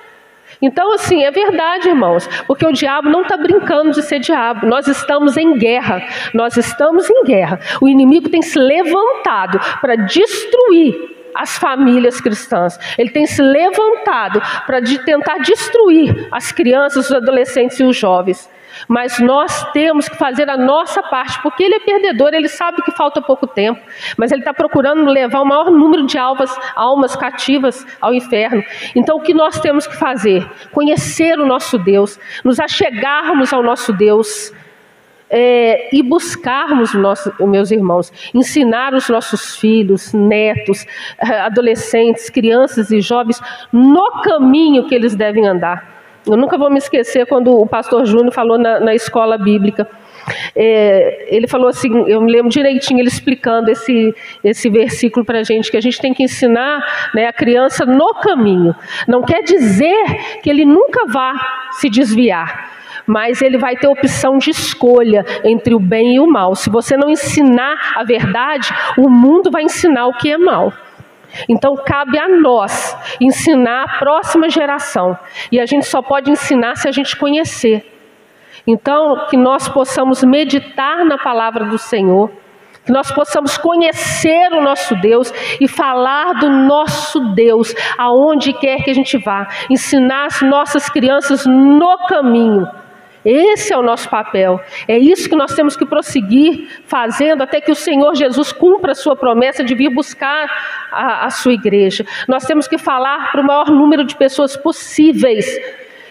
Então assim, é verdade, irmãos, porque o diabo não está brincando de ser diabo. Nós estamos em guerra, o inimigo tem se levantado para destruir as famílias cristãs. Ele tem se levantado para tentar destruir as crianças, os adolescentes e os jovens. Mas nós temos que fazer a nossa parte, porque ele é perdedor, ele sabe que falta pouco tempo, mas ele está procurando levar o maior número de almas cativas ao inferno. Então o que nós temos que fazer? Conhecer o nosso Deus, nos achegarmos ao nosso Deus, e buscarmos, meus irmãos, ensinar os nossos filhos, netos, adolescentes, crianças e jovens no caminho que eles devem andar. Eu nunca vou me esquecer quando o pastor Júnior falou na escola bíblica. Ele falou assim, eu me lembro direitinho ele explicando esse versículo para a gente tem que ensinar, né, a criança no caminho. Não quer dizer que ele nunca vá se desviar, mas ele vai ter opção de escolha entre o bem e o mal. Se você não ensinar a verdade, o mundo vai ensinar o que é mal. Então cabe a nós ensinar a próxima geração. E a gente só pode ensinar se a gente conhecer. Então que nós possamos meditar na palavra do Senhor, que nós possamos conhecer o nosso Deus e falar do nosso Deus aonde quer que a gente vá. Ensinar as nossas crianças no caminho. Esse é o nosso papel. É isso que nós temos que prosseguir fazendo até que o Senhor Jesus cumpra a sua promessa de vir buscar a sua igreja. Nós temos que falar para o maior número de pessoas possíveis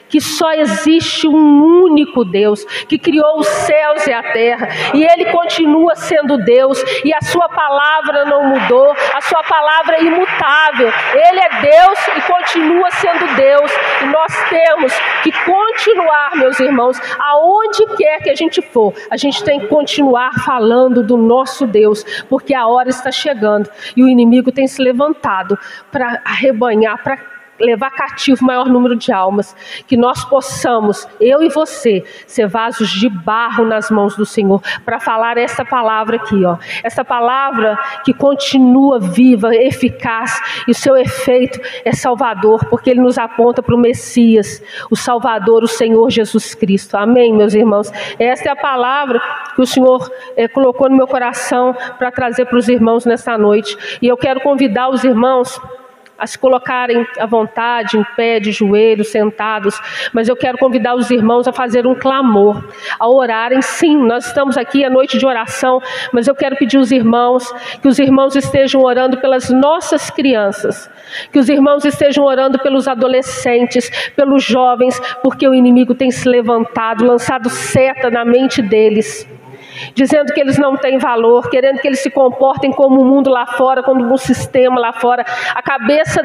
que só existe um único Deus, que criou os céus e a terra, e Ele continua sendo Deus, e a sua palavra não mudou, a sua palavra é imutável. Ele é Deus e continua sendo Deus, e nós temos que continuar, meus irmãos, aonde quer que a gente for, a gente tem que continuar falando do nosso Deus, porque a hora está chegando, e o inimigo tem se levantado para arrebanhar, para levar cativo o maior número de almas. Que nós possamos, eu e você, ser vasos de barro nas mãos do Senhor, para falar essa palavra aqui, ó. Essa palavra que continua viva, eficaz, e o seu efeito é salvador, porque Ele nos aponta para o Messias, o Salvador, o Senhor Jesus Cristo. Amém, meus irmãos? Essa é a palavra que o Senhor colocou no meu coração para trazer para os irmãos nesta noite. E eu quero convidar os irmãos a se colocarem à vontade, em pé, de joelhos, sentados, mas eu quero convidar os irmãos a fazer um clamor, a orarem. Sim, nós estamos aqui à noite de oração, mas eu quero pedir aos irmãos, que os irmãos estejam orando pelas nossas crianças, que os irmãos estejam orando pelos adolescentes, pelos jovens, porque o inimigo tem se levantado, lançado seta na mente deles, dizendo que eles não têm valor, querendo que eles se comportem como o mundo lá fora, como um sistema lá fora. A cabeça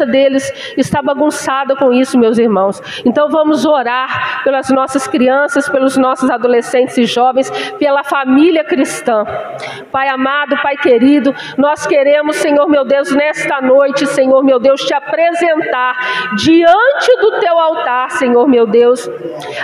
deles está bagunçada com isso, meus irmãos. Então vamos orar pelas nossas crianças, pelos nossos adolescentes e jovens, pela família cristã. Pai amado, Pai querido, nós queremos, Senhor meu Deus, nesta noite, Senhor meu Deus, te apresentar diante do teu altar, Senhor meu Deus,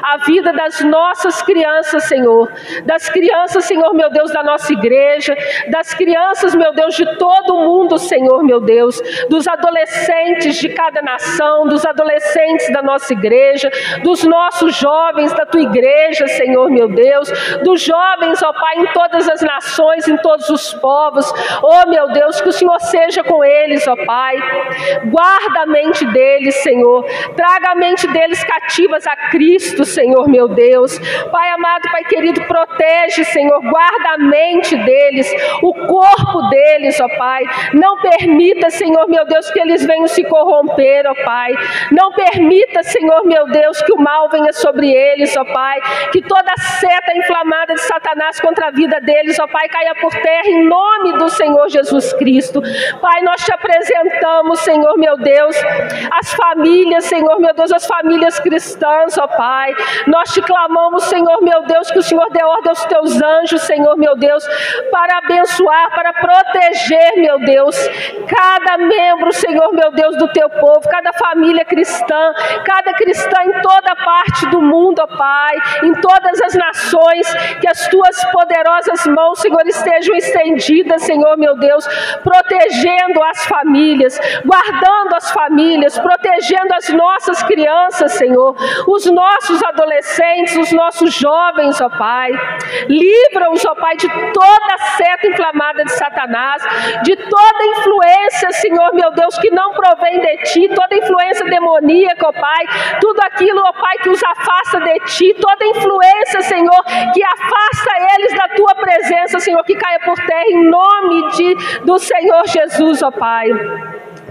a vida das nossas crianças, Senhor, Senhor, das crianças, Senhor, meu Deus, da nossa igreja, das crianças, meu Deus, de todo o mundo, Senhor, meu Deus, dos adolescentes de cada nação, dos adolescentes da nossa igreja, dos nossos jovens da tua igreja, Senhor, meu Deus, dos jovens, ó Pai, em todas as nações, em todos os povos, ó meu Deus, que o Senhor seja com eles, ó Pai, guarda a mente deles, Senhor, traga a mente deles cativas a Cristo, Senhor, meu Deus, Pai amado, Pai querido, protege, Senhor, guarda a mente deles, o corpo deles, ó Pai, não permita, Senhor, meu Deus, que eles venham se corromper, ó Pai, não permita, Senhor, meu Deus, que o mal venha sobre eles, ó Pai, que toda seta inflamada de Satanás contra a vida deles, ó Pai, caia por terra em nome do Senhor Jesus Cristo. Pai, nós te apresentamos, Senhor, meu Deus, as famílias, Senhor, meu Deus, as famílias cristãs, ó Pai, nós te clamamos, Senhor, meu Deus, que o Senhor dê ordem aos teus anjos, Senhor, meu Deus, para abençoar, para proteger, meu Deus, cada membro, Senhor, meu Deus, do teu povo, cada família cristã, cada cristã em toda parte do mundo, ó Pai, em todas as nações, que as tuas poderosas mãos, Senhor, estejam estendidas, Senhor, meu Deus, protegendo as famílias, guardando as famílias, protegendo as nossas crianças, Senhor, os nossos adolescentes, os nossos jovens, ó Pai, livra-os, ó Pai, de toda seta inflamada de Satanás, de toda influência, Senhor, meu Deus, que não provém de Ti, toda influência demoníaca, ó Pai, tudo aquilo, ó Pai, que os afasta de Ti, toda influência, Senhor, que afasta eles da Tua presença, Senhor, que caia por terra em nome do Senhor Jesus, ó Pai.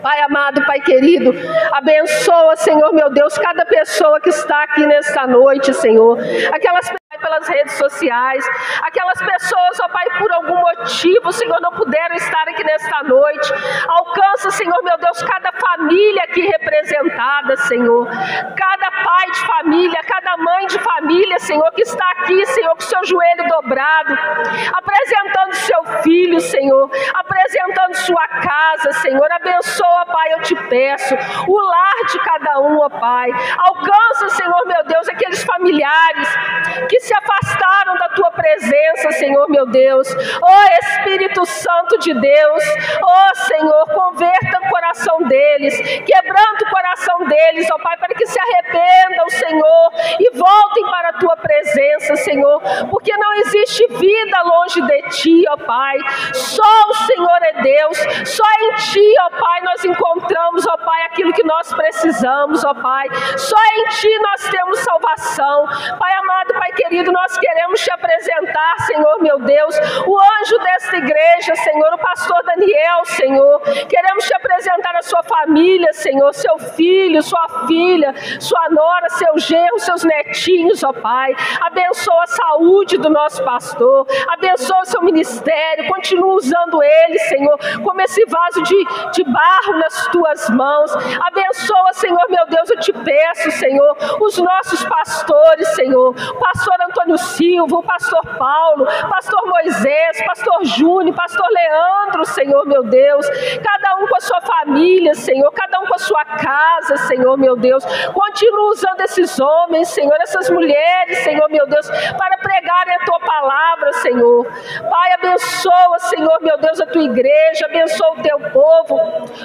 Pai amado, Pai querido, abençoa, Senhor, meu Deus, cada pessoa que está aqui nesta noite, Senhor, aquelas pelas redes sociais, aquelas pessoas, ó Pai, por algum motivo, Senhor, não puderam estar aqui nesta noite, alcança, Senhor, meu Deus, cada família aqui representada, Senhor, cada pai de família, cada mãe de família, Senhor, que está aqui, Senhor, com seu joelho dobrado, apresentando seu filho, Senhor, apresentando sua casa, Senhor, abençoa, Pai, eu te peço, o lar de cada um, ó Pai, alcança, Senhor, meu Deus, aqueles familiares que se afastaram da Tua presença, Senhor, meu Deus, ó Espírito Santo de Deus, ó Senhor, converta o coração deles, quebranta o coração deles, ó Pai, para que se arrependam, Senhor, e voltem para a Tua presença, Senhor, porque não existe vida longe de Ti, ó Pai, só o Senhor é Deus, só em Ti, ó Pai, nós encontramos, ó Pai, aquilo que nós precisamos, ó Pai, só em Ti nós temos salvação, Pai amado, Pai querido, nós queremos Te apresentar, Senhor, meu Deus, o anjo desta igreja, Senhor, o pastor Daniel, Senhor, queremos Te apresentar a sua família, Senhor, seu filho, sua filha, sua nora, seu genro, seus netinhos, ó Pai, abençoa a saúde do nosso pastor, abençoa o seu ministério, continua usando ele, Senhor, como esse vaso de barro nas Tuas mãos, abençoa, Senhor, meu Deus, eu Te peço, Senhor, os nossos pastores, Senhor, o pastor Antônio Silva, o pastor Paulo, pastor Moisés, pastor Júnior, pastor Leandro, Senhor, meu Deus, cada um com a sua família, Senhor, cada um com a sua casa, Senhor, meu Deus, continua usando esses homens, Senhor, essas mulheres, Senhor, meu Deus, para pregarem a Tua palavra, Senhor, Pai, abençoa, Senhor, meu Deus, a Tua igreja, abençoa o Teu povo,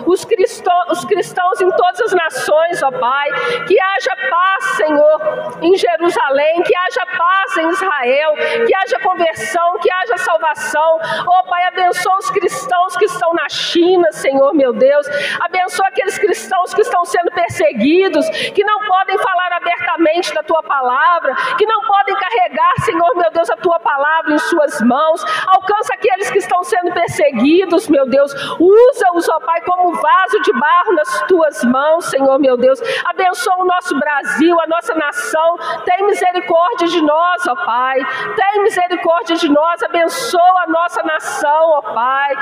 os cristãos em todas as nações, ó Pai, que haja paz, Senhor, em Jerusalém, que haja paz em Israel, que haja conversão, que haja salvação, ó Pai, abençoa os cristãos que estão na China, Senhor, meu Deus, abençoa aqueles cristãos que estão sendo perseguidos, que não podem falar abertamente da Tua palavra, que não podem carregar, Senhor, meu Deus, a Tua palavra em suas mãos, alcança aqueles que estão sendo perseguidos, meu Deus, usa-os, ó Pai, como vaso de barro nas Tuas mãos, Senhor, meu Deus, abençoa o nosso Brasil, a nossa nação, tem misericórdia de nós, ó Pai, tem misericórdia de nós, abençoa a nossa nação, ó Pai,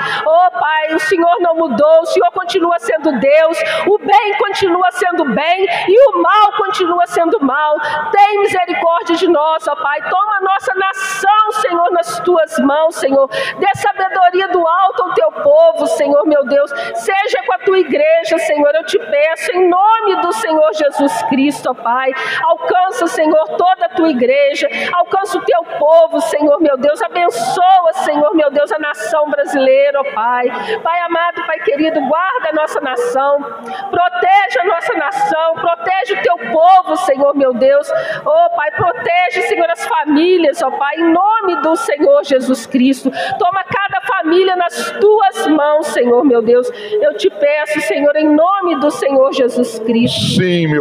o Senhor não mudou, o Senhor continua sendo Deus, o bem continua sendo bem e o mal continua sendo mal. mal. Tem misericórdia de nós, ó Pai. Toma a nossa nação, Senhor, nas tuas mãos, Senhor. Dê sabedoria do alto ao teu povo, Senhor, meu Deus. Seja com a tua igreja, Senhor, eu te peço, em nome do Senhor Jesus Cristo, ó Pai. Alcança, Senhor, toda a tua igreja. Alcança o teu povo, Senhor, meu Deus. Abençoa, Senhor, meu Deus, a nação brasileira, ó Pai. Pai amado, Pai querido, guarda a nossa nação. Proteja a nossa nação. Protege o teu povo, Senhor, meu Deus. Ó Pai, protege, Senhor, as famílias, ó Pai, em nome do Senhor Jesus Cristo. Toma cada família nas tuas mãos, Senhor, meu Deus. Eu te peço, Senhor, em nome do Senhor Jesus Cristo. Sim, meu